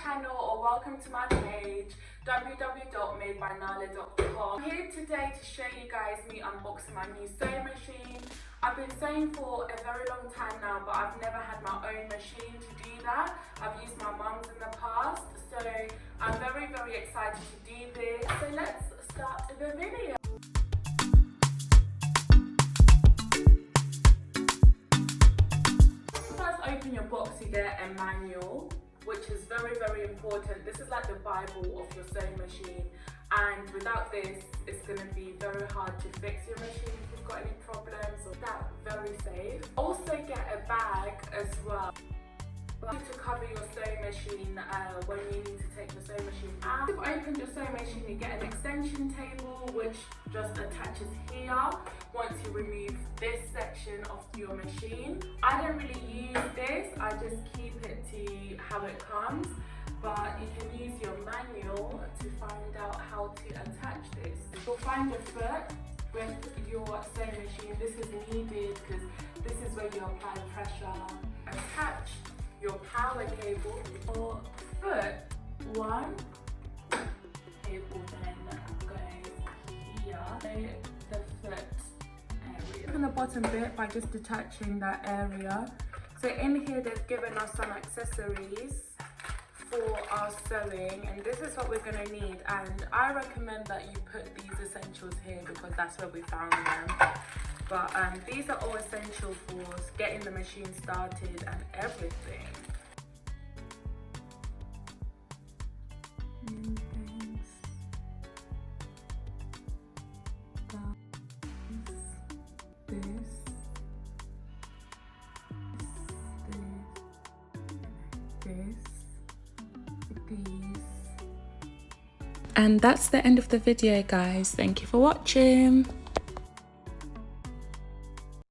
channel or welcome to my page www.madebynyla.com. I'm here today to show you guys me unboxing my new sewing machine. I've been sewing for a very long time now, but I've never had my own machine to do that. I've used my mum's in the past, so I'm very excited to do this. So let's start the video. First, open your box, you get a manual, which is very important. This is like the Bible of your sewing machine, and without this it's going to be very hard to fix your machine if you've got any problems. So that's very safe. Also get a bag as well to cover your sewing machine when you need to take the sewing machine out. If you've opened your sewing machine, you get an extension table which just attaches here once you remove this section of your machine. I don't really use this, I just keep it to how it comes, but you can use your manual to find out how to attach this. You'll find your foot with your sewing machine. This is needed because this is where you apply pressure. Attach your power cable for foot one. Cable then goes here, the foot area. Open the bottom bit by just detaching that area. So in here they've given us some accessories for our sewing, and this is what we're going to need, and I recommend that you put these essentials here because that's where we found them. But these are all essential for getting the machine started and everything. And that's the end of the video, guys. Thank you for watching.